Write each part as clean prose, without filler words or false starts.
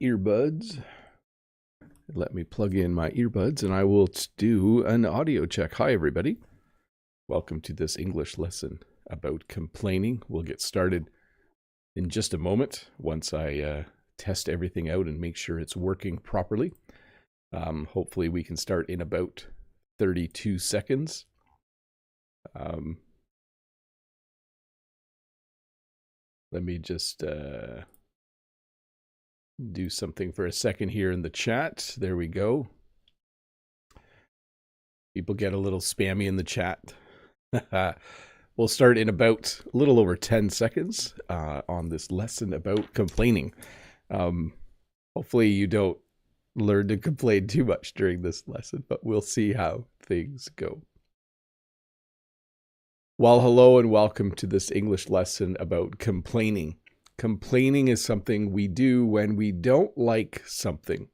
earbuds. Let me plug in my earbuds and I will do an audio check. Hi, everybody. Welcome to this English lesson about complaining. We'll get started in just a moment once I test everything out and make sure it's working properly. Hopefully we can start in about 32 seconds. Let me just do something for a second here in the chat. There we go. People get a little spammy in the chat. We'll start in about a little over 10 seconds on this lesson about complaining. Hopefully you don't learn to complain too much during this lesson, but we'll see how things go. Well, hello and welcome to this English lesson about complaining. Complaining is something we do when we don't like something.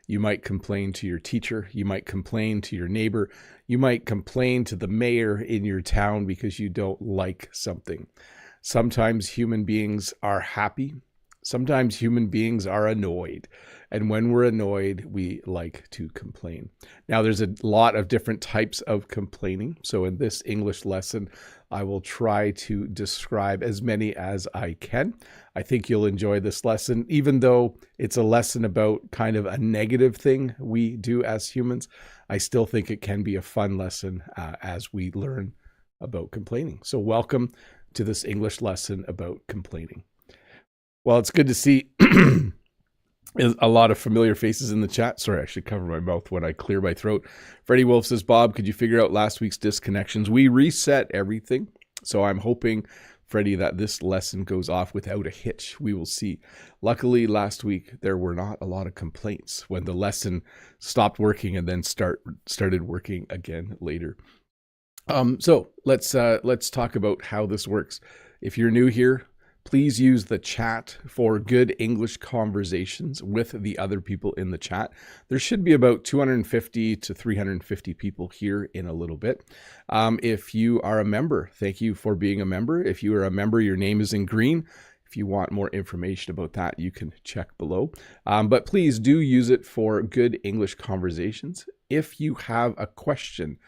You might complain to your teacher. You might complain to your neighbor. You might complain to the mayor in your town because you don't like something. Sometimes human beings are happy. Sometimes human beings are annoyed. And when we're annoyed, we like to complain. Now, there's a lot of different types of complaining. So in this English lesson, I will try to describe as many as I can. I think you'll enjoy this lesson, even though it's a lesson about kind of a negative thing we do as humans. I still think it can be a fun lesson as we learn about complaining. So welcome to this English lesson about complaining. Well, it's good to see a lot of familiar faces in the chat. Sorry, I should cover my mouth when I clear my throat. Freddie Wolf says, Bob, could you figure out last week's disconnections? We reset everything. So I'm hoping, Freddie, that this lesson goes off without a hitch. We will see. Luckily, last week, there were not a lot of complaints when the lesson stopped working and then started working again later. So let's talk about how this works. If you're new here, please use the chat for good English conversations with the other people in the chat. There should be about 250 to 350 people here in a little bit. If you are a member, thank you for being a member. If you are a member, your name is in green. If you want more information about that, you can check below. But please do use it for good English conversations. If you have a question,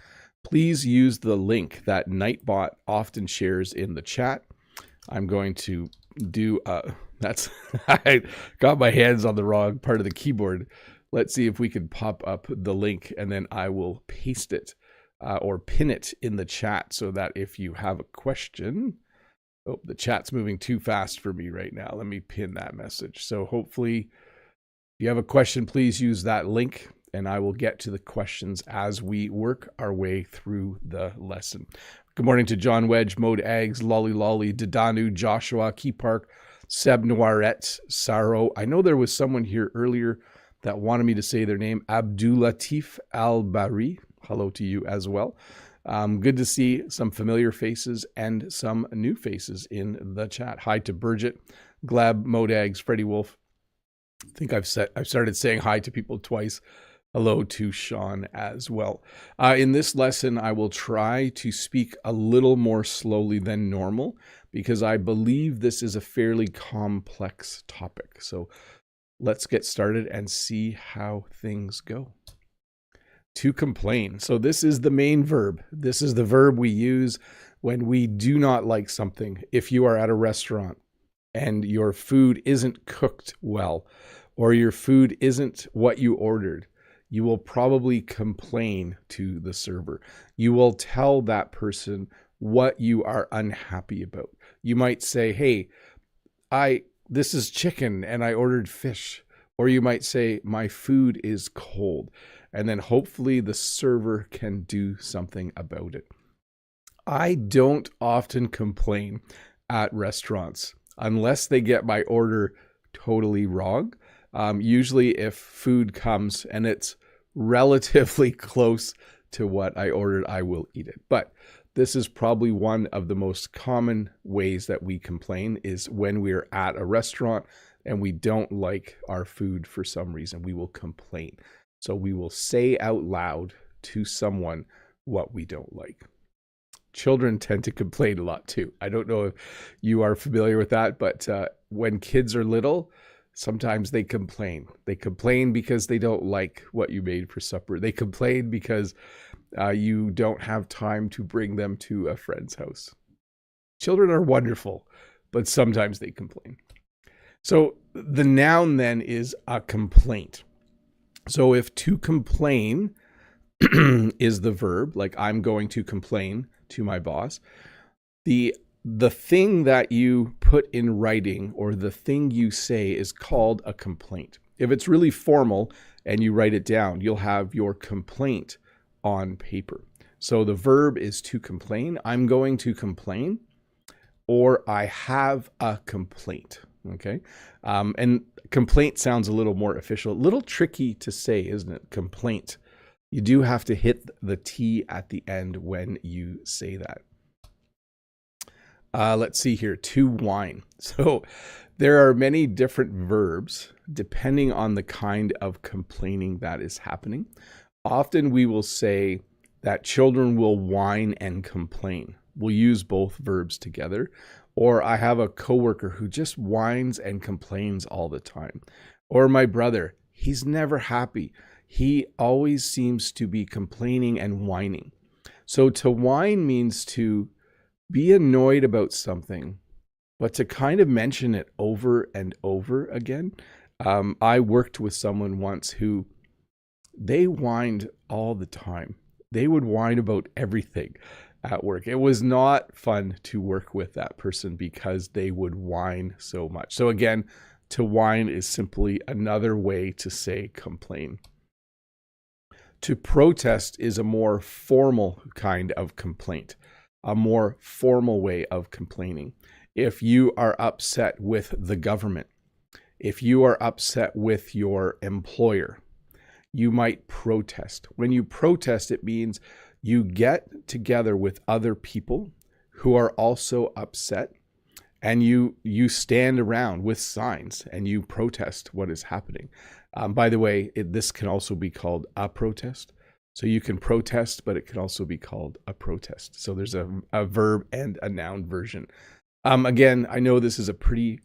please use the link that Nightbot often shares in the chat. I'm going to do, I got my hands on the wrong part of the keyboard. Let's see if we can pop up the link and then I will paste it or pin it in the chat so that if you have a question, oh, the chat's moving too fast for me right now. Let me pin that message. So hopefully if you have a question, please use that link and I will get to the questions as we work our way through the lesson. Good morning to John Wedge, Mode Ags, Lolly Lolly, Didanu, Joshua, Key Park, Seb Noiret, Saro. I know there was someone here earlier that wanted me to say their name, Abdulatif Al-Bari. Hello to you as well. Good to see some familiar faces and some new faces in the chat. Hi to Burgett, Glab, Mode Ags, Freddie Wolf. I think I've started saying hi to people twice. Hello to Sean as well. In this lesson, I will try to speak a little more slowly than normal because I believe this is a fairly complex topic. So let's get started and see how things go. To complain. So this is the main verb. This is the verb we use when we do not like something. If you are at a restaurant and your food isn't cooked well, or your food isn't what you ordered, you will probably complain to the server. You will tell that person what you are unhappy about. You might say, hey, this is chicken and I ordered fish. Or you might say, my food is cold. And then hopefully the server can do something about it. I don't often complain at restaurants unless they get my order totally wrong. Usually if food comes and it's relatively close to what I ordered, I will eat it. But this is probably one of the most common ways that we complain is when we're at a restaurant and we don't like our food for some reason, we will complain. So we will say out loud to someone what we don't like. Children tend to complain a lot too. I don't know if you are familiar with that, but when kids are little, Sometimes they complain. They complain because they don't like what you made for supper. They complain because you don't have time to bring them to a friend's house. Children are wonderful, but sometimes they complain. So the noun then is a complaint. So if to complain is the verb, like I'm going to complain to my boss, the thing that you put in writing or the thing you say is called a complaint. If it's really formal and you write it down, you'll have your complaint on paper. So the verb is to complain. I'm going to complain, or I have a complaint. Okay. And complaint sounds a little more official, a little tricky to say, isn't it? Complaint. You do have to hit the T at the end when you say that. Let's see here, to whine. So there are many different verbs depending on the kind of complaining that is happening. Often we will say that children will whine and complain. We'll use both verbs together. Or I have a coworker who just whines and complains all the time. Or my brother, he's never happy. He always seems to be complaining and whining. So to whine means to be annoyed about something, but to kind of mention it over and over again. I worked with someone once who they whined all the time. They would whine about everything at work. It was not fun to work with that person because they would whine so much. So again, to whine is simply another way to say complain. To protest is a more formal kind of complaint, a more formal way of complaining. If you are upset with the government, if you are upset with your employer, you might protest. When you protest, it means you get together with other people who are also upset, and you stand around with signs and you protest what is happening. By the way, this can also be called a protest. So you can protest, but it can also be called a protest. So there's a verb and a noun version. Again, I know this is a pretty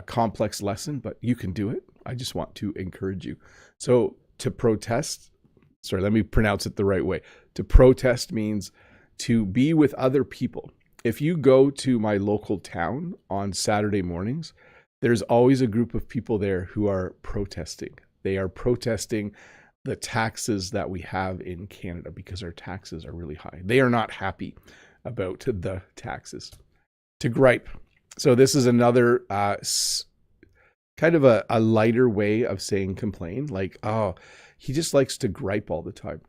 complex lesson, but you can do it. I just want to encourage you. So to protest, sorry, let me pronounce it the right way. To protest means to be with other people. If you go to my local town on Saturday mornings, there's always a group of people there who are protesting. They are protesting the taxes that we have in Canada because our taxes are really high. They are not happy about the taxes. To gripe. So this is another kind of a lighter way of saying complain, like, oh, he just likes to gripe all the time.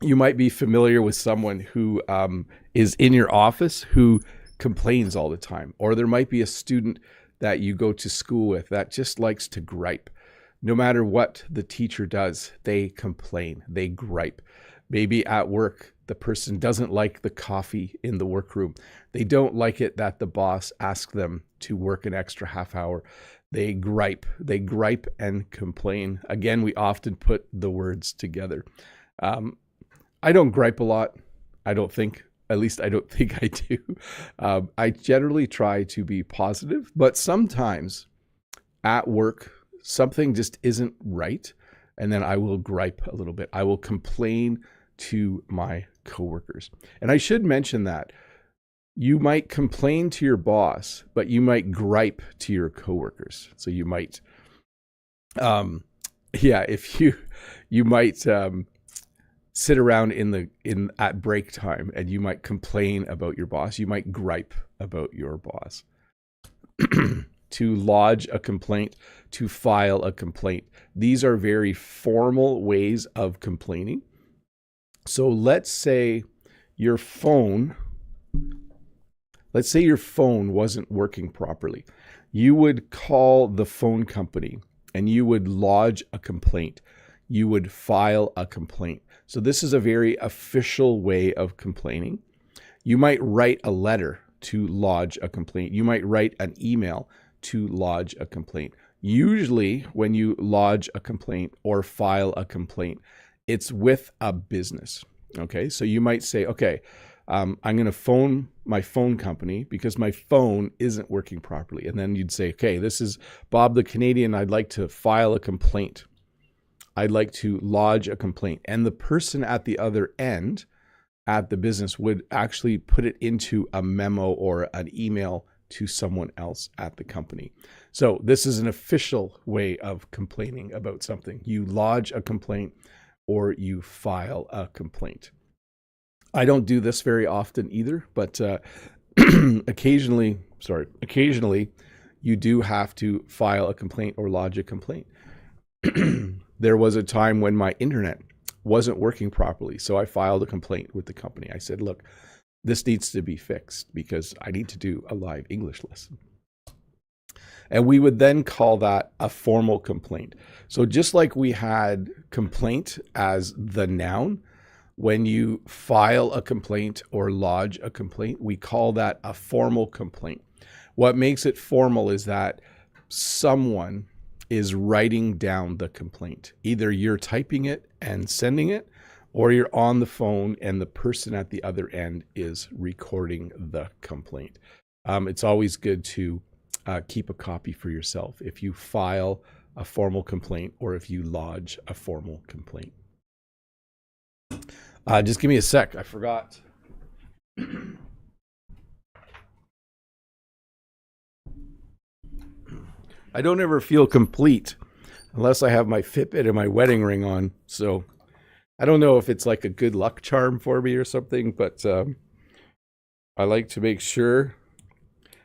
You might be familiar with someone who is in your office who complains all the time. Or there might be a student that you go to school with that just likes to gripe. No matter what the teacher does, they complain, they gripe. Maybe at work, the person doesn't like the coffee in the workroom. They don't like it that the boss asked them to work an extra half hour. They gripe and complain. Again, we often put the words together. I don't gripe a lot. I don't think, at least I don't think I do. I generally try to be positive, but sometimes at work, something just isn't right. And then I will gripe a little bit. I will complain to my coworkers. And I should mention that you might complain to your boss, but you might gripe to your coworkers. So you might, if you might sit around at break time and you might complain about your boss. You might gripe about your boss. To lodge a complaint, to file a complaint. These are very formal ways of complaining. So let's say your phone wasn't working properly. You would call the phone company and you would lodge a complaint. You would file a complaint. So this is a very official way of complaining. You might write a letter to lodge a complaint. You might write an email to lodge a complaint. Usually when you lodge a complaint or file a complaint, it's with a business. Okay, so you might say, okay, I'm going to phone my phone company because my phone isn't working properly. And then you'd say, okay, this is Bob the Canadian. I'd like to file a complaint. I'd like to lodge a complaint. And the person at the other end at the business would actually put it into a memo or an email to someone else at the company. So this is an official way of complaining about something. You lodge a complaint or you file a complaint. I don't do this very often either, but occasionally you do have to file a complaint or lodge a complaint. There was a time when my internet wasn't working properly, so I filed a complaint with the company. I said, look, this needs to be fixed because I need to do a live English lesson. And we would then call that a formal complaint. So just like we had complaint as the noun, when you file a complaint or lodge a complaint, we call that a formal complaint. What makes it formal is that someone is writing down the complaint. Either you're typing it and sending it, or you're on the phone and the person at the other end is recording the complaint. It's always good to keep a copy for yourself if you file a formal complaint or if you lodge a formal complaint. Just give me a sec. I forgot. I don't ever feel complete unless I have my Fitbit and my wedding ring on. So I don't know if it's like a good luck charm for me or something, but I like to make sure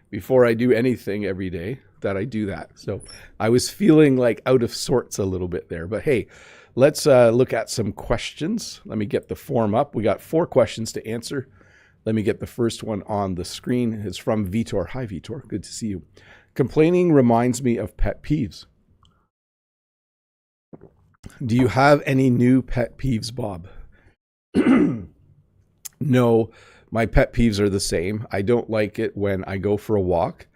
before I do anything every day that I do that. So I was feeling like out of sorts a little bit there, but hey, let's look at some questions. Let me get the form up. We got 4 questions to answer. Let me get the first one on the screen. It's from Vitor. Hi, Vitor. Good to see you. Complaining reminds me of pet peeves. Do you have any new pet peeves, Bob? No, my pet peeves are the same. I don't like it when I go for a walk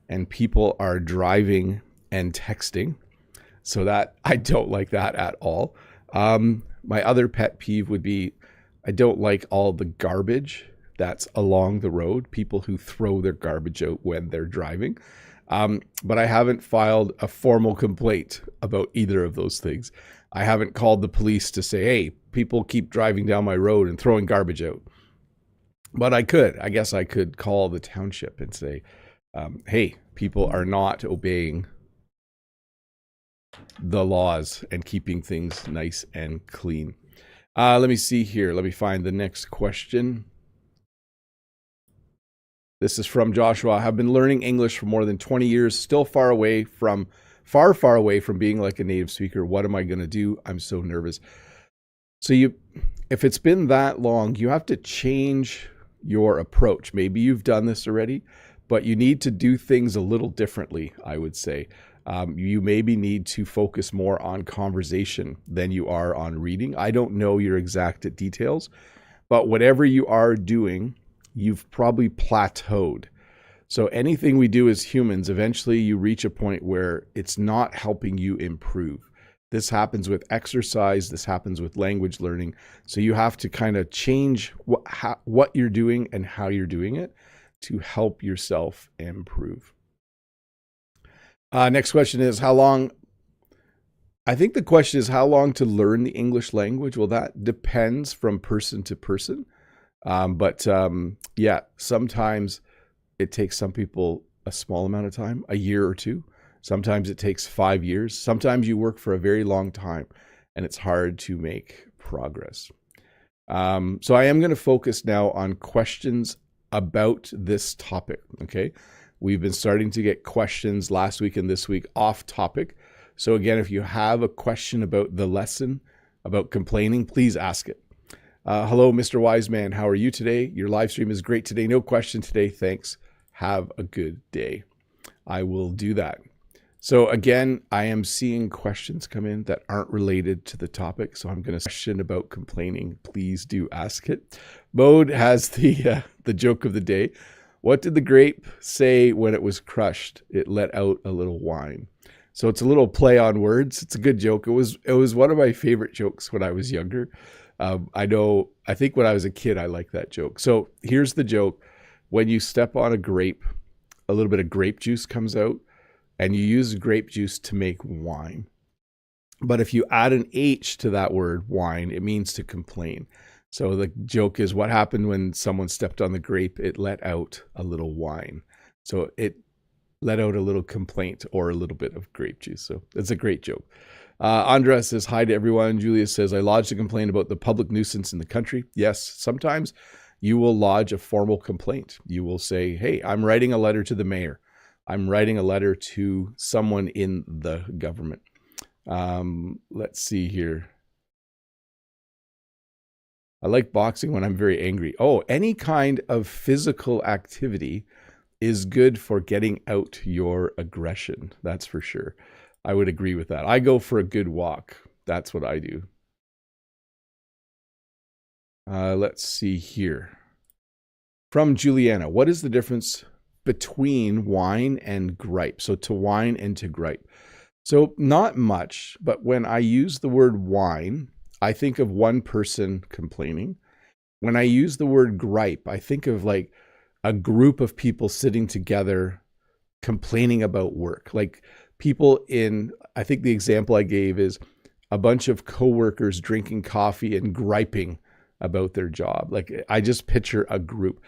and people are driving and texting. So that I don't like that at all. My other pet peeve would be I don't like all the garbage that's along the road, people who throw their garbage out when they're driving. But I haven't filed a formal complaint about either of those things. I haven't called the police to say, hey, people keep driving down my road and throwing garbage out. But I guess I could call the township and say, hey, people are not obeying the laws and keeping things nice and clean. Let me see here. Let me find the next question. This is from Joshua. I have been learning English for more than 20 years, still far far away from being like a native speaker. What am I going to do? I'm so nervous. So if it's been that long, you have to change your approach. Maybe you've done this already, but you need to do things a little differently, I would say. You maybe need to focus more on conversation than you are on reading. I don't know your exact details, but whatever you are doing, you've probably plateaued. So anything we do as humans, eventually you reach a point where it's not helping you improve. This happens with exercise. This happens with language learning. So you have to kind of change what you're doing and how you're doing it to help yourself improve. Next question is how long? I think the question is how long to learn the English language. Well, that depends from person to person. Yeah, sometimes it takes some people a small amount of time, a year or 2. Sometimes it takes 5 years. Sometimes you work for a very long time and it's hard to make progress. So I am going to focus now on questions about this topic. Okay. We've been starting to get questions last week and this week off topic. So again, if you have a question about the lesson, about complaining, please ask it. Hello, Mr. Wiseman. How are you today? Your live stream is great today. No question today. Thanks. Have a good day. I will do that. So again, I am seeing questions come in that aren't related to the topic. So I'm going to question about complaining. Please do ask it. Mode has the joke of the day. What did the grape say when it was crushed? It let out a little whine. So it's a little play on words. It's a good joke. It was one of my favorite jokes when I was younger. I think when I was a kid, I liked that joke. So here's the joke. When you step on a grape, a little bit of grape juice comes out, and you use grape juice to make wine. But if you add an H to that word, whine, it means to complain. So the joke is, what happened when someone stepped on the grape? It let out a little whine. So it let out a little complaint or a little bit of grape juice. So it's a great joke. Andres says, hi to everyone. Julia says, I lodged a complaint about the public nuisance in the country. Yes, sometimes you will lodge a formal complaint. You will say, hey, I'm writing a letter to the mayor. I'm writing a letter to someone in the government. Let's see here. I like boxing when I'm very angry. Oh, any kind of physical activity is good for getting out your aggression. That's for sure. I would agree with that. I go for a good walk. That's what I do. Let's see here. From Juliana, what is the difference between whine and gripe? So to whine and to gripe. So not much, but when I use the word whine, I think of one person complaining. When I use the word gripe, I think of like a group of people sitting together complaining about work. Like people I think the example I gave is a bunch of coworkers drinking coffee and griping about their job. Like I just picture a group.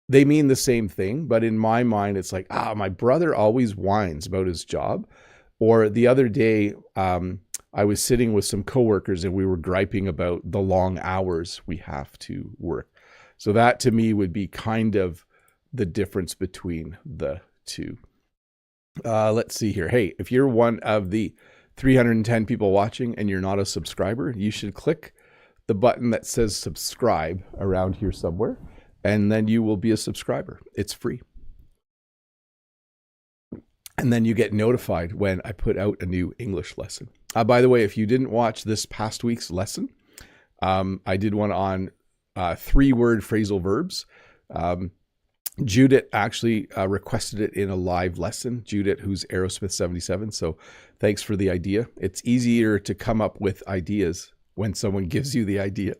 They mean the same thing, but in my mind, it's like, my brother always whines about his job. Or the other day, I was sitting with some coworkers and we were griping about the long hours we have to work. So that to me would be kind of the difference between the two. Let's see here. Hey, if you're one of the 310 people watching and you're not a subscriber, you should click the button that says subscribe around here somewhere, and then you will be a subscriber. It's free. And then you get notified when I put out a new English lesson. By the way, if you didn't watch this past week's lesson, I did one on 3-word phrasal verbs. Judith actually requested it in a live lesson. Judith, who's Aerosmith77. So thanks for the idea. It's easier to come up with ideas when someone gives you the idea.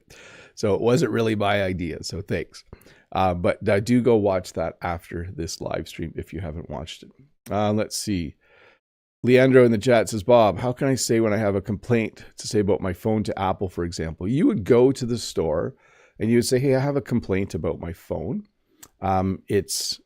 So it wasn't really my idea. So thanks. But do go watch that after this live stream if you haven't watched it. Let's see. Leandro in the chat says, Bob, how can I say when I have a complaint to say about my phone to Apple, for example? You would go to the store and you would say, hey, I have a complaint about my phone. It's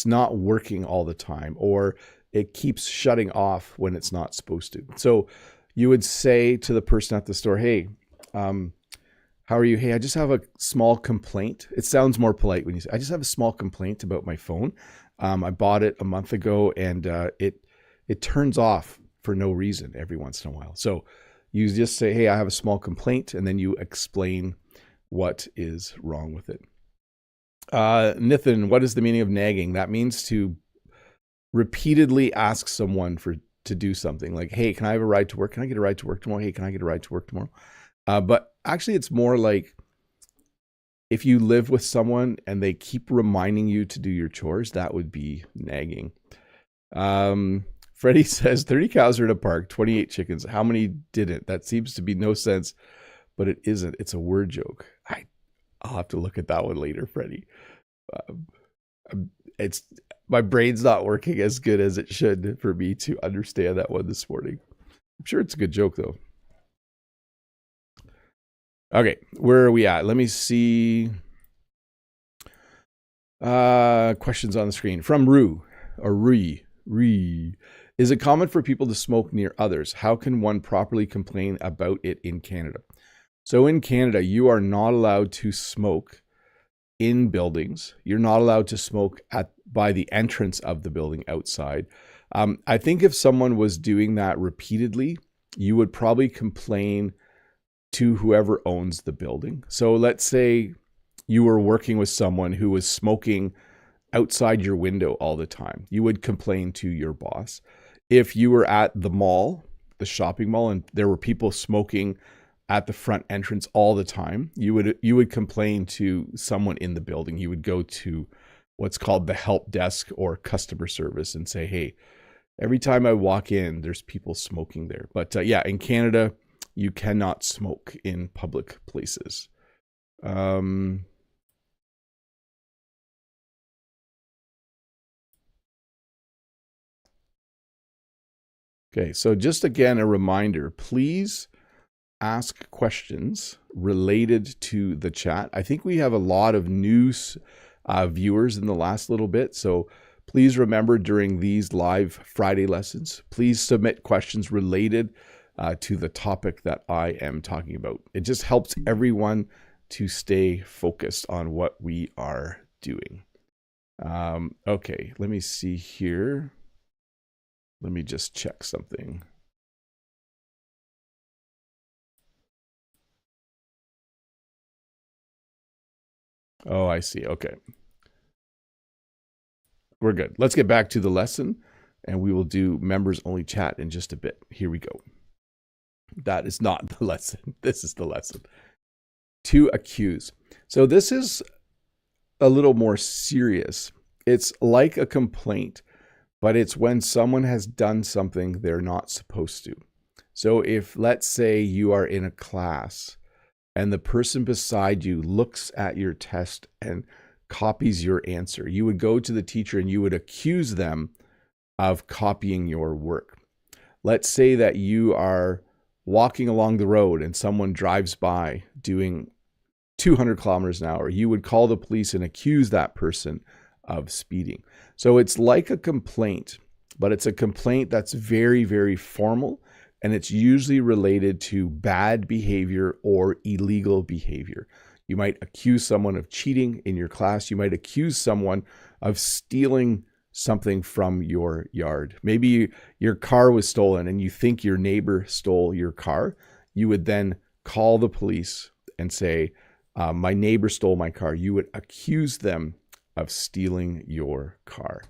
not working all the time, or it keeps shutting off when it's not supposed to. So you would say to the person at the store, hey, how are you? Hey, I just have a small complaint. It sounds more polite when you say, I just have a small complaint about my phone. I bought it a month ago and it turns off for no reason every once in a while. So you just say, hey, I have a small complaint, and then you explain what is wrong with it. Nathan, what is the meaning of nagging? That means to repeatedly ask someone to do something. Like, hey, can I have a ride to work? Can I get a ride to work tomorrow? Hey, can I get a ride to work tomorrow? But actually, it's more like if you live with someone and they keep reminding you to do your chores, that would be nagging. Freddie says 30 cows are in a park, 28 chickens. How many didn't? That seems to be no sense, but it isn't. It's a word joke. I'll have to look at that one later, Freddie. It's my brain's not working as good as it should for me to understand that one this morning. I'm sure it's a good joke though. Okay, where are we at? Let me see. Questions on the screen from Rue or Ree. Is it common for people to smoke near others? How can one properly complain about it in Canada? So in Canada, you are not allowed to smoke in buildings. You're not allowed to smoke by the entrance of the building outside. I think if someone was doing that repeatedly, you would probably complain to whoever owns the building. So let's say you were working with someone who was smoking outside your window all the time. You would complain to your boss. If you were at the mall, the shopping mall, and there were people smoking at the front entrance all the time, you would complain to someone in the building. You would go to what's called the help desk or customer service and say, hey, every time I walk in, there's people smoking there. But yeah, in Canada, You cannot smoke in public places. Okay, so just again, a reminder, please ask questions related to the chat. I think we have a lot of news viewers in the last little bit, so please remember during these live Friday lessons, please submit questions related to the topic that I am talking about. It just helps everyone to stay focused on what we are doing. Okay, let me see here. Let me just check something. Oh, I see. Okay. We're good. Let's get back to the lesson, and we will do members only chat in just a bit. Here we go. That is not the lesson. This is the lesson. To accuse. So this is a little more serious. It's like a complaint, but it's when someone has done something they're not supposed to. So if, let's say, you are in a class and the person beside you looks at your test and copies your answer, you would go to the teacher and you would accuse them of copying your work. Let's say that you are walking along the road and someone drives by doing 200 kilometers an hour. You would call the police and accuse that person of speeding. So it's like a complaint, but it's a complaint that's very, very formal, and it's usually related to bad behavior or illegal behavior. You might accuse someone of cheating in your class. You might accuse someone of stealing something from your yard. Maybe your car was stolen and you think your neighbor stole your car. You would then call the police and say, my neighbor stole my car. You would accuse them of stealing your car.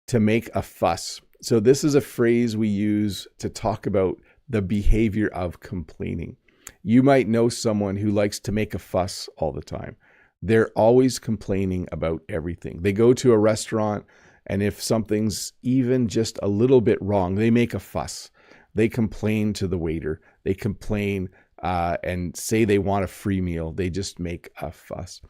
To make a fuss. So this is a phrase we use to talk about the behavior of complaining. You might know someone who likes to make a fuss all the time. They're always complaining about everything. They go to a restaurant, and if something's even just a little bit wrong, they make a fuss. They complain to the waiter. They complain and say they want a free meal. They just make a fuss.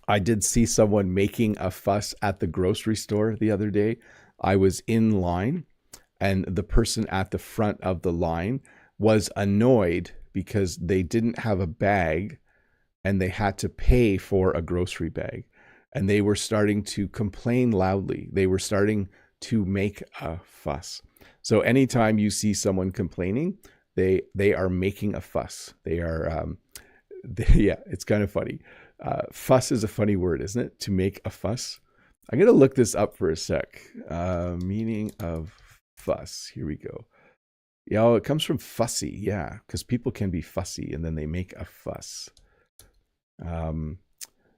I did see someone making a fuss at the grocery store the other day. I was in line, and the person at the front of the line was annoyed because they didn't have a bag and they had to pay for a grocery bag. And they were starting to complain loudly. They were starting to make a fuss. So anytime you see someone complaining, they are making a fuss. They are, yeah, it's kind of funny. Fuss is a funny word, isn't it? To make a fuss. I'm going to look this up for a sec. Meaning of fuss. Here we go. Yeah, it comes from fussy. Yeah, because people can be fussy and then they make a fuss.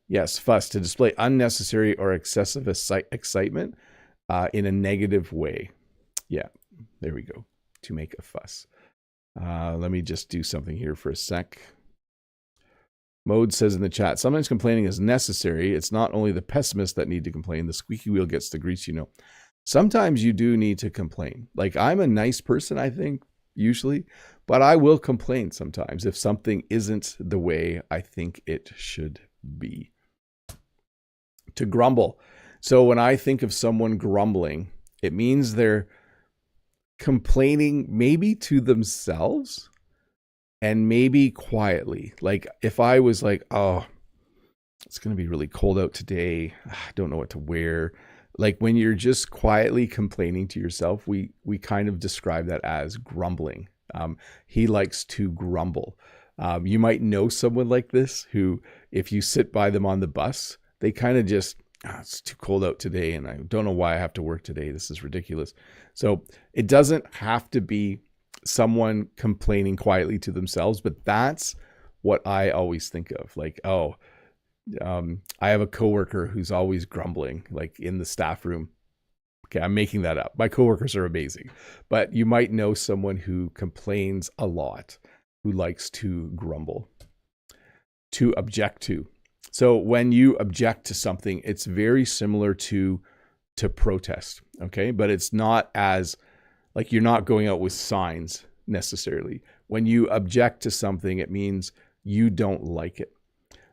Yes, fuss, to display unnecessary or excessive excitement in a negative way. Yeah, there we go. To make a fuss. Let me just do something here for a sec. Mode says in the chat, sometimes complaining is necessary. It's not only the pessimists that need to complain. The squeaky wheel gets the grease, you know. Sometimes you do need to complain. Like, I'm a nice person, I think, usually, but I will complain sometimes if something isn't the way I think it should be. To grumble. So when I think of someone grumbling, it means they're complaining maybe to themselves and maybe quietly. Like if I was like, oh, it's going to be really cold out today. I don't know what to wear. Like when you're just quietly complaining to yourself, we kind of describe that as grumbling. He likes to grumble. You might know someone like this who, if you sit by them on the bus, they kind of just, it's too cold out today and I don't know why I have to work today. This is ridiculous. So it doesn't have to be someone complaining quietly to themselves, but that's what I always think of. Like, oh, I have a coworker who's always grumbling, like in the staff room. Okay, I'm making that up. My coworkers are amazing, but you might know someone who complains a lot, who likes to grumble. To object to. So when you object to something, it's very similar to protest, okay? But it's not as, like, you're not going out with signs necessarily. When you object to something, it means you don't like it.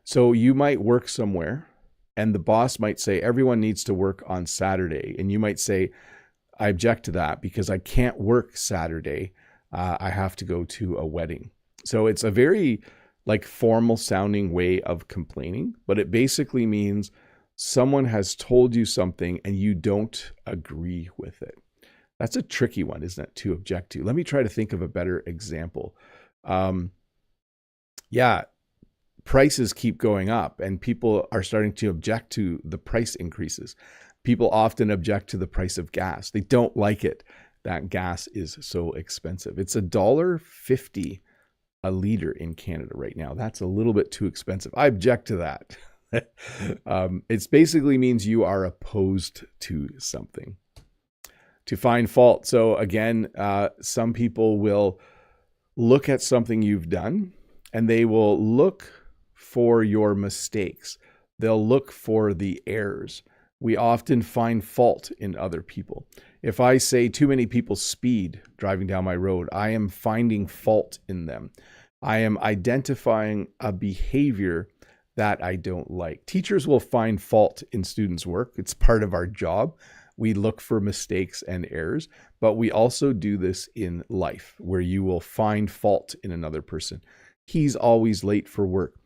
So you might work somewhere and the boss might say, everyone needs to work on Saturday. And you might say, I object to that because I can't work Saturday. I have to go to a wedding. So it's a very like formal sounding way of complaining, but it basically means someone has told you something and you don't agree with it. That's a tricky one, isn't it, to object to? Let me try to think of a better example. Prices keep going up and people are starting to object to the price increases. People often object to the price of gas. They don't like it that gas is so expensive. It's $1.50 a liter in Canada right now. That's a little bit too expensive. I object to that. It basically means you are opposed to something. To find fault. So again, some people will look at something you've done and they will look for your mistakes. They'll look for the errors. We often find fault in other people. If I say too many people speed driving down my road, I am finding fault in them. I am identifying a behavior that I don't like. Teachers will find fault in students' work. It's part of our job. We look for mistakes and errors, but we also do this in life where you will find fault in another person. He's always late for work.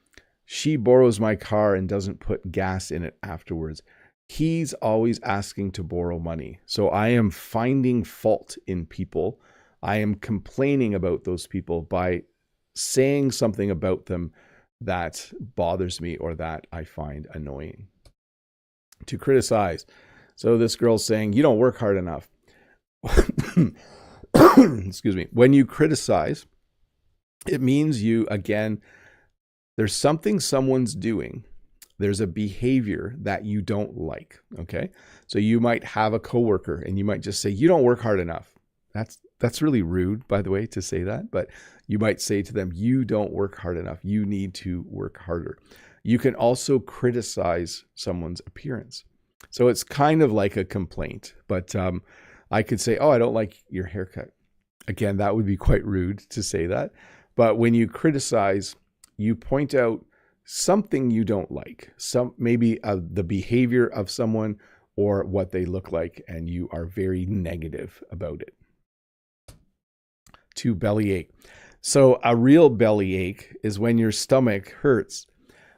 She borrows my car and doesn't put gas in it afterwards. He's always asking to borrow money. So I am finding fault in people. I am complaining about those people by saying something about them that bothers me or that I find annoying. To criticize. So this girl's saying, you don't work hard enough. Excuse me. When you criticize, it means you, again, there's something someone's doing. There's a behavior that you don't like, okay? So you might have a coworker and you might just say, you don't work hard enough. That's really rude, by the way, to say that, but you might say to them, you don't work hard enough. You need to work harder. You can also criticize someone's appearance. So it's kind of like a complaint, but I could say, oh, I don't like your haircut. Again, that would be quite rude to say that. But when you criticize, you point out something you don't like, maybe the behavior of someone or what they look like, and you are very negative about it. To bellyache. So a real bellyache is when your stomach hurts,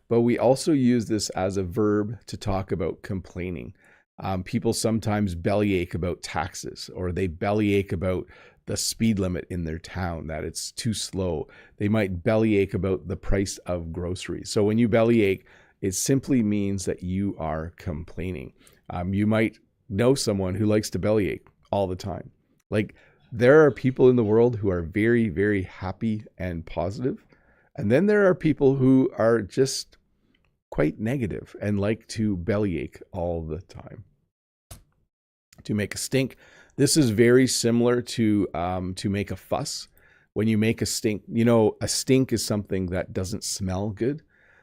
but we also use this as a verb to talk about complaining. People sometimes bellyache about taxes, or they bellyache about the speed limit in their town, that it's too slow. They might bellyache about the price of groceries. So when you bellyache, it simply means that you are complaining. You might know someone who likes to bellyache all the time. Like, there are people in the world who are very, very happy and positive. And then there are people who are just quite negative and like to bellyache all the time. To make a stink. This is very similar to make a fuss. When you make a stink, a stink is something that doesn't smell good.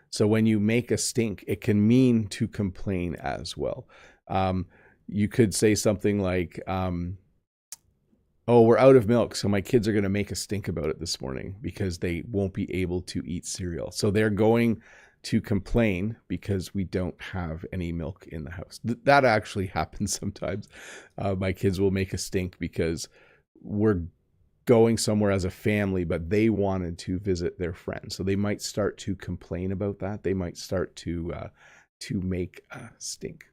So when you make a stink, it can mean to complain as well. You could say something like, oh, we're out of milk, so my kids are going to make a stink about it this morning because they won't be able to eat cereal. So they're going to complain because we don't have any milk in the house. That actually happens sometimes. My kids will make a stink because we're going somewhere as a family, but they wanted to visit their friends. So they might start to complain about that. They might start to make a stink.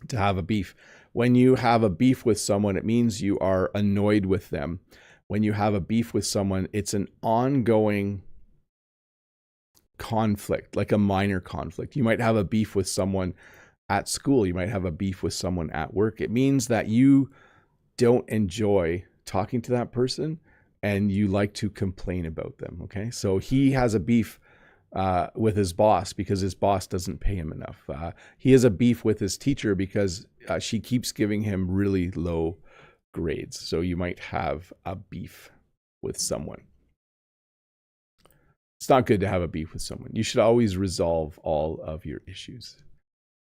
To have a beef. When you have a beef with someone, it means you are annoyed with them. When you have a beef with someone, it's an ongoing conflict, like a minor conflict. You might have a beef with someone at school. You might have a beef with someone at work. It means that you don't enjoy talking to that person and you like to complain about them. Okay. So he has a beef with his boss because his boss doesn't pay him enough. He has a beef with his teacher because she keeps giving him really low grades. So you might have a beef with someone. It's not good to have a beef with someone. You should always resolve all of your issues.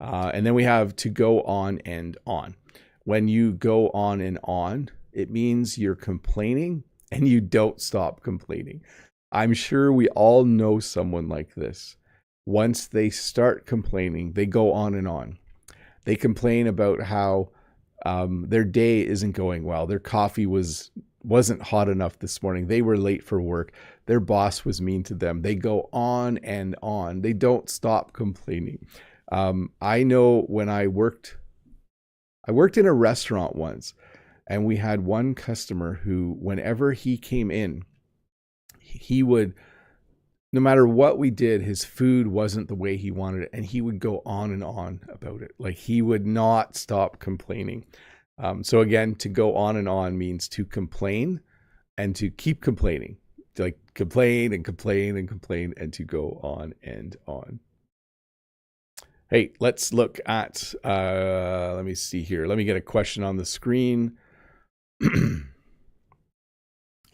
And then we have to go on and on. When you go on and on, it means you're complaining and you don't stop complaining. I'm sure we all know someone like this. Once they start complaining, they go on and on. They complain about how their day isn't going well. Their coffee wasn't hot enough this morning. They were late for work. Their boss was mean to them. They go on and on. They don't stop complaining. I know when I worked in a restaurant once, and we had one customer who, whenever he came in, he would, no matter what we did, his food wasn't the way he wanted it. And he would go on and on about it. Like, he would not stop complaining. So again, to go on and on means to complain and to keep complaining. To like complain and complain and complain and to go on and on. Hey, let's look at, let me see here. Let me get a question on the screen.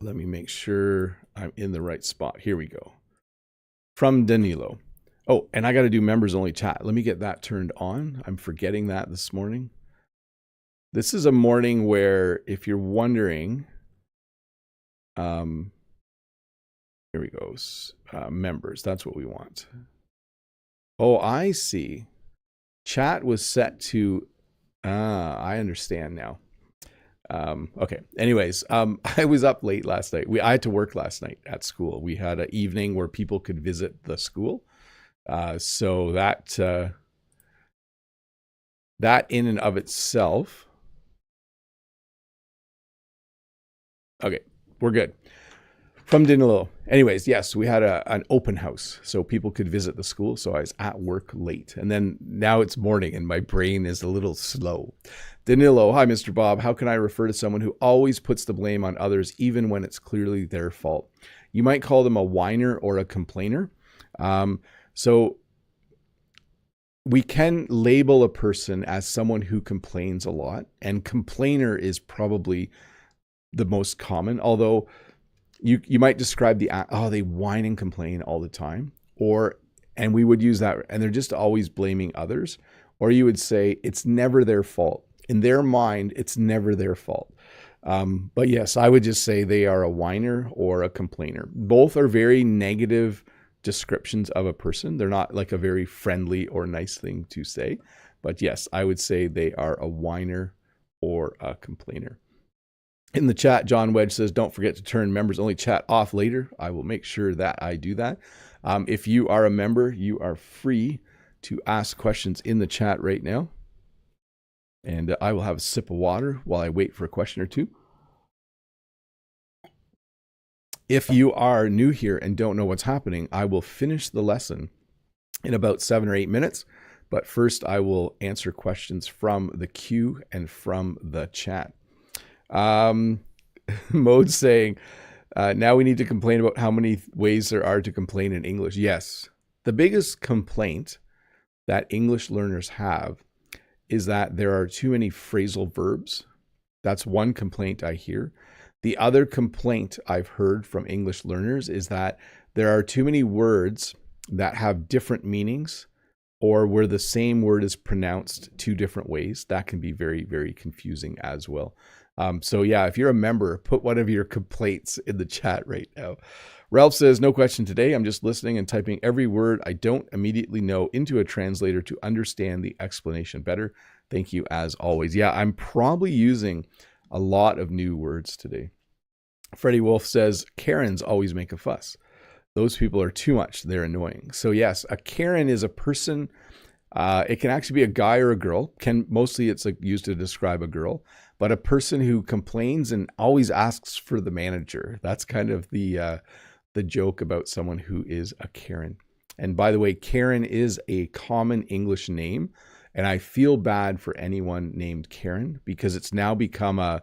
Let me make sure I'm in the right spot. Here we go. From Danilo. Oh, and I got to do members only chat. Let me get that turned on. I'm forgetting that this morning. This is a morning where, if you're wondering, here we go. Members, that's what we want. Oh, I see. Chat was set to, I understand now. Okay. Anyways, I was up late last night. I had to work last night at school. We had an evening where people could visit the school. So that in and of itself. Okay, we're good. From Danilo. Anyways, yes, we had an open house so people could visit the school. So I was at work late, and then now it's morning and my brain is a little slow. Danilo, hi, Mr. Bob. How can I refer to someone who always puts the blame on others, even when it's clearly their fault? You might call them a whiner or a complainer. So we can label a person as someone who complains a lot, and complainer is probably the most common, although you might describe they whine and complain all the time, and we would use that, and they're just always blaming others. Or you would say it's never their fault. In their mind, it's never their fault. But yes, I would just say they are a whiner or a complainer. Both are very negative descriptions of a person. They're not like a very friendly or nice thing to say. But yes, I would say they are a whiner or a complainer. In the chat, John Wedge says, don't forget to turn members only chat off later. I will make sure that I do that. If you are a member, you are free to ask questions in the chat right now. And I will have a sip of water while I wait for a question or two. If you are new here and don't know what's happening, I will finish the lesson in about 7 or 8 minutes. But first, I will answer questions from the queue and from the chat. Mode saying, now we need to complain about how many ways there are to complain in English. Yes. The biggest complaint that English learners have is that there are too many phrasal verbs. That's one complaint I hear. The other complaint I've heard from English learners is that there are too many words that have different meanings, or where the same word is pronounced 2 different ways. That can be very, very confusing as well. So yeah, if you're a member, put one of your complaints in the chat right now. Ralph says, no question today. I'm just listening and typing every word I don't immediately know into a translator to understand the explanation better. Thank you as always. Yeah, I'm probably using a lot of new words today. Freddie Wolf says, Karens always make a fuss. Those people are too much. They're annoying. So yes, a Karen is a person. It can actually be a guy or a girl. Mostly it's used to describe a girl, but a person who complains and always asks for the manager. That's kind of the joke about someone who is a Karen. And by the way, Karen is a common English name, and I feel bad for anyone named Karen because it's now become a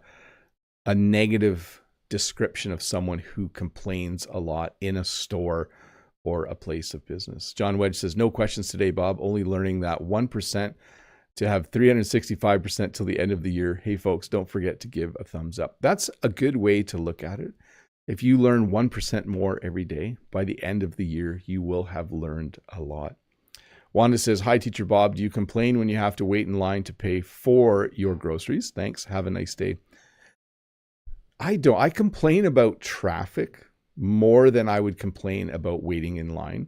negative description of someone who complains a lot in a store or a place of business. John Wedge says, no questions today, Bob. Only learning that 1% to have 365% till the end of the year. Hey, folks, don't forget to give a thumbs up. That's a good way to look at it. If you learn 1% more every day, by the end of the year, you will have learned a lot. Wanda says, hi, Teacher Bob. Do you complain when you have to wait in line to pay for your groceries? Thanks. Have a nice day. I complain about traffic more than I would complain about waiting in line.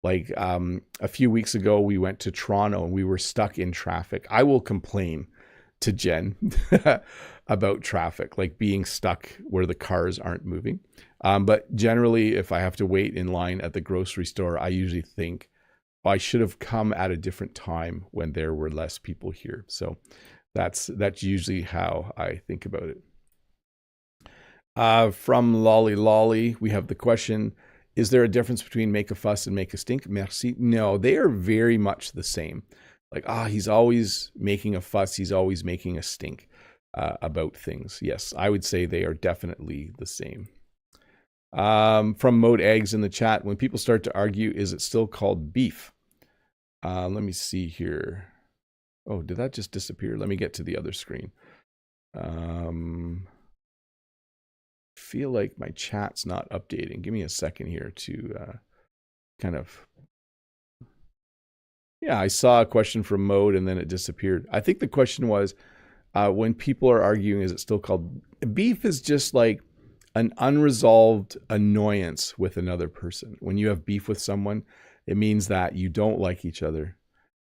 Like a few weeks ago, we went to Toronto and we were stuck in traffic. I will complain to Jen about traffic, like being stuck where the cars aren't moving. But generally, if I have to wait in line at the grocery store, I usually think, oh, I should have come at a different time when there were less people here. So that's usually how I think about it. From Lolly Lolly, we have the question, is there a difference between make a fuss and make a stink? Merci. No, they are very much the same. Like, he's always making a fuss. He's always making a stink about things. Yes, I would say they are definitely the same. From Mode Eggs in the chat, when people start to argue, is it still called beef? Let me see here. Oh, did that just disappear? Let me get to the other screen. Feel like my chat's not updating. Give me a second here to kind of... Yeah, I saw a question from Mode and then it disappeared. I think the question was, when people are arguing, is it still called... Beef is just like an unresolved annoyance with another person. When you have beef with someone, it means that you don't like each other.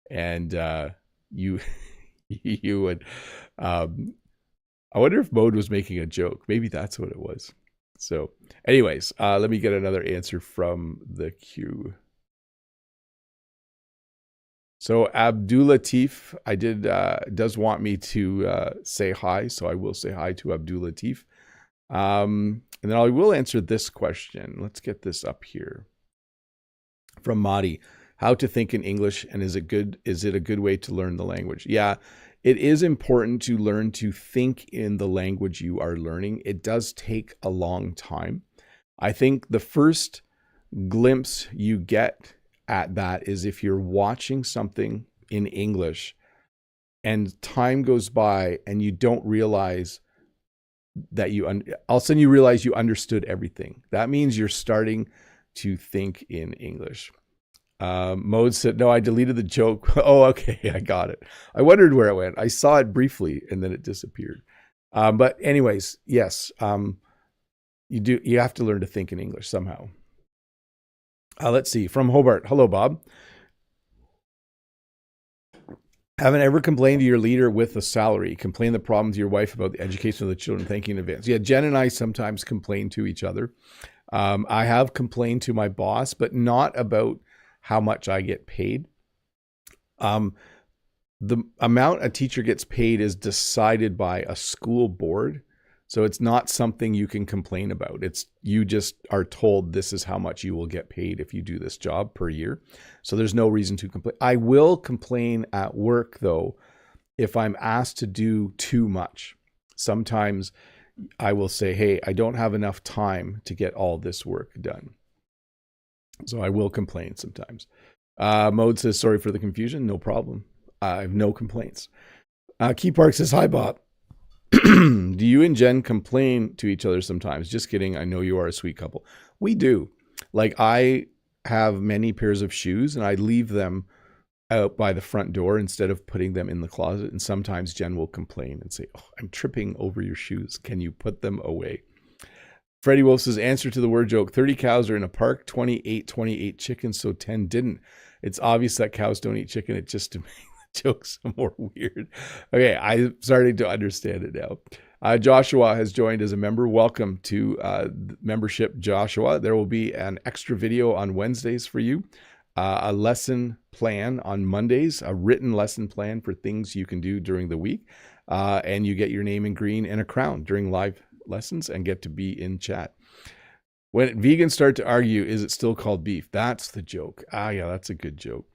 And you would... I wonder if Mode was making a joke. Maybe that's what it was. So anyways, let me get another answer from the queue. So Abdulatif, does want me to say hi. So I will say hi to Abdulatif. And then I will answer this question. Let's get this up here. From Madi, how to think in English, and is it a good way to learn the language? Yeah. It is important to learn to think in the language you are learning. It does take a long time. I think the first glimpse you get at that is if you're watching something in English and time goes by and you don't realize that all of a sudden you realize you understood everything. That means you're starting to think in English. Mode said, no, I deleted the joke. Oh, okay, I got it. I wondered where it went. I saw it briefly and then it disappeared. But anyways, yes, you have to learn to think in English somehow. Let's see, from Hobart. Hello, Bob. Haven't ever complained to your leader with the salary. Complain the problem to your wife about the education of the children. Thank you in advance. Yeah, Jen and I sometimes complain to each other. I have complained to my boss, but not about how much I get paid. The amount a teacher gets paid is decided by a school board. So it's not something you can complain about. You just are told this is how much you will get paid if you do this job per year. So there's no reason to complain. I will complain at work though, if I'm asked to do too much. Sometimes I will say, hey, I don't have enough time to get all this work done. So I will complain sometimes. Mode says, sorry for the confusion. No problem. I have no complaints. Key Park says, hi, Bob. Do you and Jen complain to each other sometimes? Just kidding. I know you are a sweet couple. We do. Like, I have many pairs of shoes and I leave them out by the front door instead of putting them in the closet. And sometimes Jen will complain and say, oh, I'm tripping over your shoes. Can you put them away? Freddie Wolf says, answer to the word joke. 30 cows are in a park, 28 chickens, so 10 didn't. It's obvious that cows don't eat chicken. It's just to make the jokes more weird. Okay, I'm starting to understand it now. Joshua has joined as a member. Welcome to membership, Joshua. There will be an extra video on Wednesdays for you. A lesson plan on Mondays, a written lesson plan for things you can do during the week. And you get your name in green and a crown during live lessons and get to be in chat. When vegans start to argue, is it still called beef? That's the joke. Yeah, that's a good joke.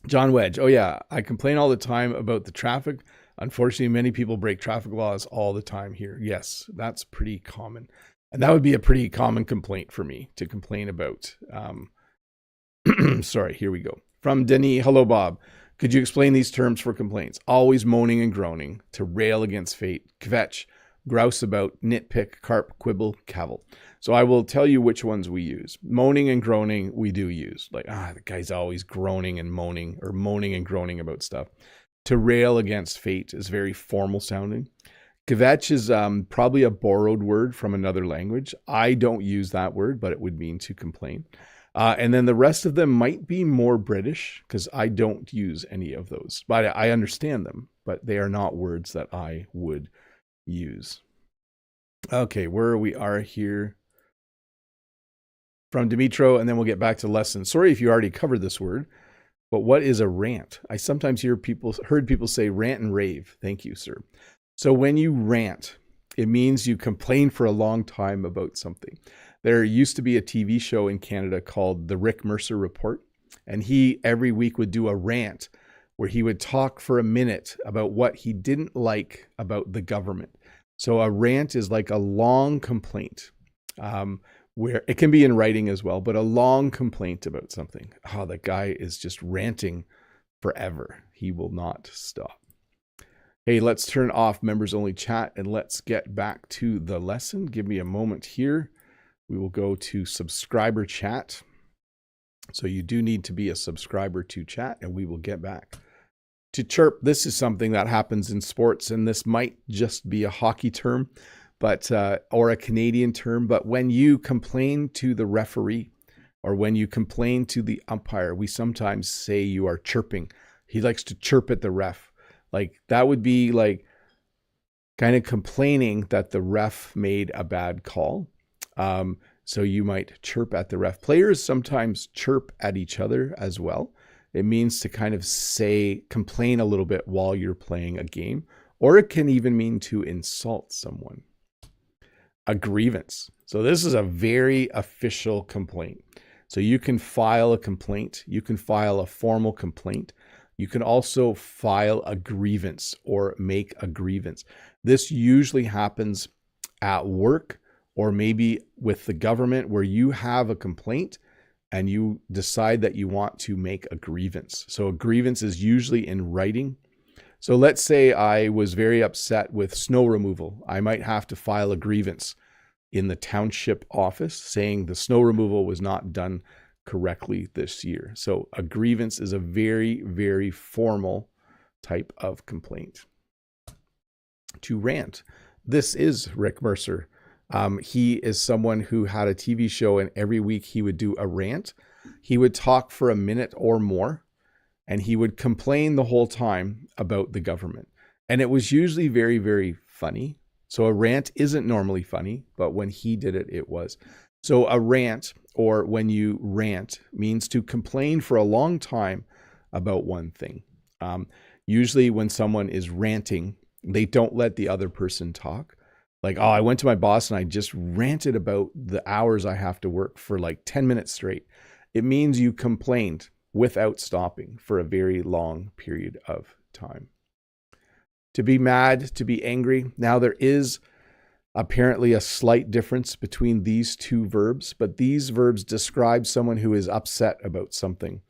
John Wedge. Oh yeah, I complain all the time about the traffic. Unfortunately, many people break traffic laws all the time here. Yes, that's pretty common. And that would be a pretty common complaint for me to complain about. Sorry, here we go. From Denis. Hello, Bob. Could you explain these terms for complaints? Always moaning and groaning, to rail against fate, kvetch, grouse about, nitpick, carp, quibble, cavil. So I will tell you which ones we use. Moaning and groaning, we do use. Like, the guy's always groaning and moaning, or moaning and groaning about stuff. To rail against fate is very formal sounding. Kvetch is probably a borrowed word from another language. I don't use that word, but it would mean to complain. And then the rest of them might be more British because I don't use any of those. But I understand them, but they are not words that I would use. Okay, where we are here. From Dimitro, and then we'll get back to the lesson. Sorry if you already covered this word, but what is a rant? I sometimes heard people say rant and rave. Thank you, sir. So when you rant, it means you complain for a long time about something. There used to be a TV show in Canada called The Rick Mercer Report, and he every week would do a rant where he would talk for a minute about what he didn't like about the government. So a rant is like a long complaint, where it can be in writing as well, but a long complaint about something. Oh, that guy is just ranting forever. He will not stop. Hey, let's turn off members only chat and let's get back to the lesson. Give me a moment here. We will go to subscriber chat. So you do need to be a subscriber to chat, and we will get back to chirp. This is something that happens in sports, and this might just be a hockey term, but or a Canadian term. But when you complain to the referee or when you complain to the umpire, we sometimes say you are chirping. He likes to chirp at the ref. Like that would be like kind of complaining that the ref made a bad call. So you might chirp at the ref. Players sometimes chirp at each other as well. It means to kind of complain a little bit while you're playing a game, or it can even mean to insult someone. A grievance. So this is a very official complaint. So you can file a complaint. You can file a formal complaint. You can also file a grievance or make a grievance. This usually happens at work or maybe with the government where you have a complaint and you decide that you want to make a grievance. So a grievance is usually in writing. So let's say I was very upset with snow removal. I might have to file a grievance in the township office saying the snow removal was not done correctly this year. So a grievance is a very, very formal type of complaint. To rant. This is Rick Mercer. He is someone who had a TV show, and every week he would do a rant. He would talk for a minute or more, and he would complain the whole time about the government. And it was usually very, very funny. So a rant isn't normally funny, but when he did it, it was. So a rant, or when you rant, means to complain for a long time about one thing. Usually when someone is ranting, they don't let the other person talk. Like, oh, I went to my boss and I just ranted about the hours I have to work for like 10 minutes straight. It means you complained without stopping for a very long period of time. To be mad, to be angry. Now there is apparently a slight difference between these two verbs, but these verbs describe someone who is upset about something.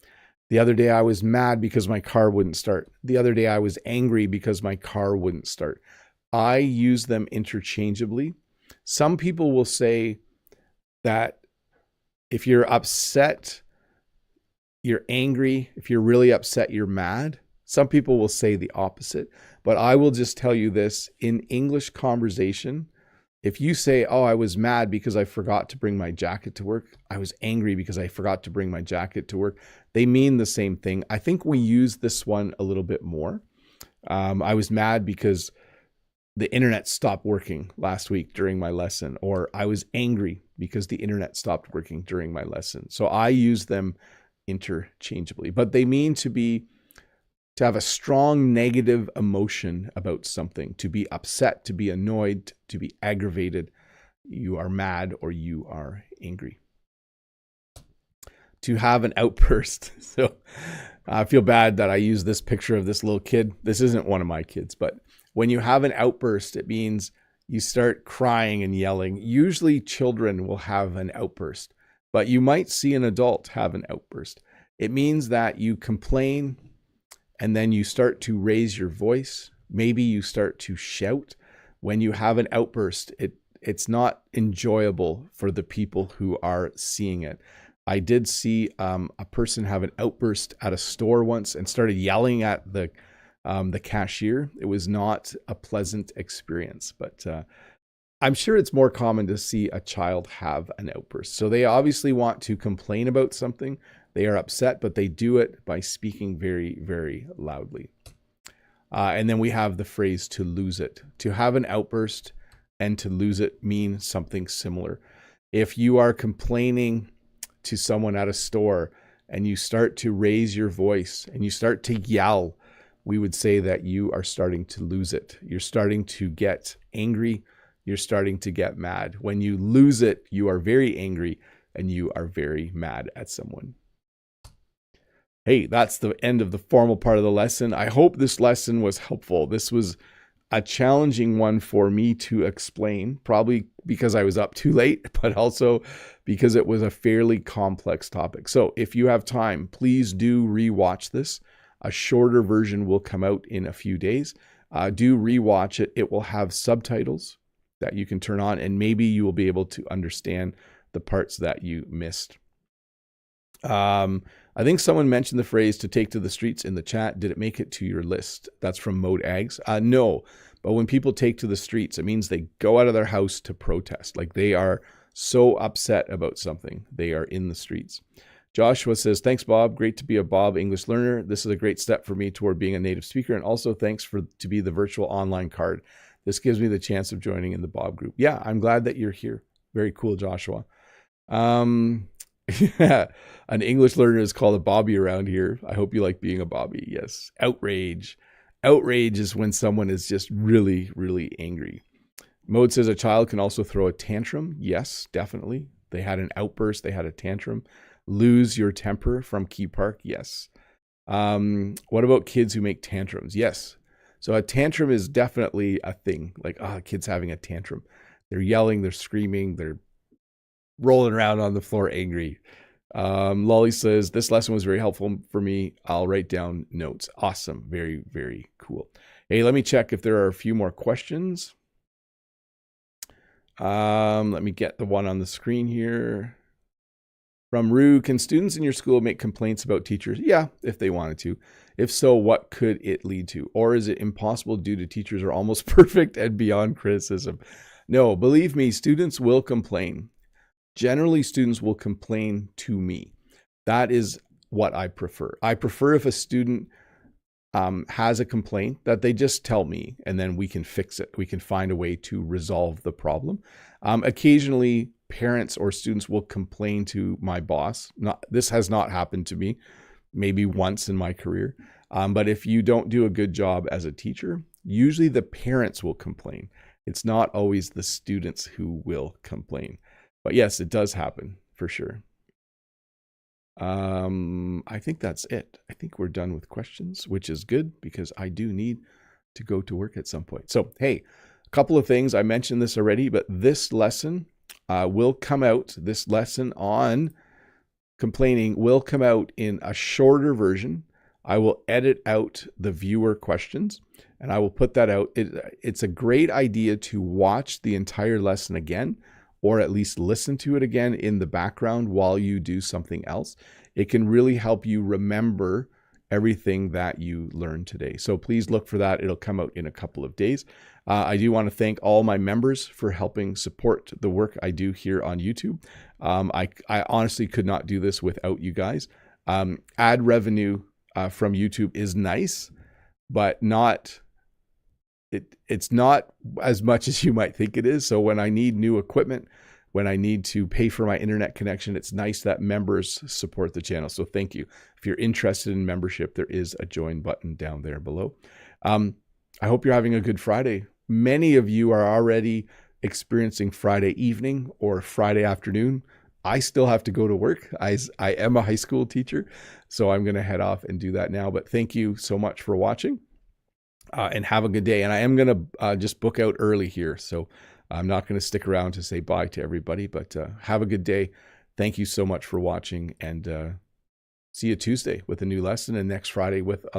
The other day I was mad because my car wouldn't start. The other day I was angry because my car wouldn't start. I use them interchangeably. Some people will say that if you're upset, you're angry. If you're really upset, you're mad. Some people will say the opposite. But I will just tell you this, in English conversation, if you say, oh, I was mad because I forgot to bring my jacket to work, I was angry because I forgot to bring my jacket to work, they mean the same thing. I think we use this one a little bit more. I was mad because the internet stopped working last week during my lesson, or I was angry because the internet stopped working during my lesson. So I use them interchangeably, but they mean to have a strong negative emotion about something, to be upset, to be annoyed, to be aggravated. You are mad or you are angry. To have an outburst. So I feel bad that I use this picture of this little kid. This isn't one of my kids, but when you have an outburst, it means you start crying and yelling. Usually children will have an outburst, but you might see an adult have an outburst. It means that you complain and then you start to raise your voice. Maybe you start to shout. When you have an outburst, it's not enjoyable for the people who are seeing it. I did see a person have an outburst at a store once and started yelling at the the cashier. It was not a pleasant experience, but I'm sure it's more common to see a child have an outburst. So they obviously want to complain about something. They are upset, but they do it by speaking very, very loudly. And then we have the phrase to lose it. To have an outburst and to lose it mean something similar. If you are complaining to someone at a store and you start to raise your voice and you start to yell, we would say that you are starting to lose it. You're starting to get angry. You're starting to get mad. When you lose it, you are very angry and you are very mad at someone. Hey, that's the end of the formal part of the lesson. I hope this lesson was helpful. This was a challenging one for me to explain, probably because I was up too late, but also because it was a fairly complex topic. So if you have time, please do rewatch this. A shorter version will come out in a few days. Do rewatch it. It will have subtitles that you can turn on, and maybe you will be able to understand the parts that you missed. I think someone mentioned the phrase to take to the streets in the chat. Did it make it to your list? That's from Mode Ags. No, but when people take to the streets, it means they go out of their house to protest. Like they are so upset about something. They are in the streets. Joshua says, thanks, Bob. Great to be a Bob English learner. This is a great step for me toward being a native speaker. And also thanks to be the virtual online card. This gives me the chance of joining in the Bob group. Yeah, I'm glad that you're here. Very cool, Joshua. Yeah, an English learner is called a Bobby around here. I hope you like being a Bobby. Yes. Outrage. Outrage is when someone is just really, really angry. Mode says a child can also throw a tantrum. Yes, definitely. They had an outburst. They had a tantrum. Lose your temper from Key Park. Yes. What about kids who make tantrums? Yes. So a tantrum is definitely a thing. Like, kids having a tantrum. They're yelling, they're screaming, they're rolling around on the floor angry. Lolly says, this lesson was very helpful for me. I'll write down notes. Awesome. Very, very cool. Hey, let me check if there are a few more questions. Let me get the one on the screen here. From Rue, can students in your school make complaints about teachers? Yeah, if they wanted to. If so, what could it lead to? Or is it impossible due to teachers are almost perfect and beyond criticism? No, believe me, students will complain. Generally, students will complain to me. That is what I prefer. I prefer if a student has a complaint that they just tell me and then we can fix it. We can find a way to resolve the problem. Occasionally, parents or students will complain to my boss. This has not happened to me, maybe once in my career. But if you don't do a good job as a teacher, usually the parents will complain. It's not always the students who will complain. But yes, it does happen for sure. I think that's it. I think we're done with questions, which is good because I do need to go to work at some point. So, hey, a couple of things. I mentioned this already, but this lesson will come out. This lesson on complaining will come out in a shorter version. I will edit out the viewer questions and I will put that out. It's a great idea to watch the entire lesson again, or at least listen to it again in the background while you do something else. It can really help you remember everything that you learned today. So please look for that. It'll come out in a couple of days. I do want to thank all my members for helping support the work I do here on YouTube. I honestly could not do this without you guys. Ad revenue from YouTube is nice, but it's not as much as you might think it is. So when I need new equipment, when I need to pay for my internet connection, it's nice that members support the channel. So thank you. If you're interested in membership, there is a join button down there below. I hope you're having a good Friday. Many of you are already experiencing Friday evening or Friday afternoon. I still have to go to work. I am a high school teacher, so I'm going to head off and do that now. But thank you so much for watching. And have a good day. And I am going to just book out early here. So I'm not going to stick around to say bye to everybody, but have a good day. Thank you so much for watching, and see you Tuesday with a new lesson and next Friday with a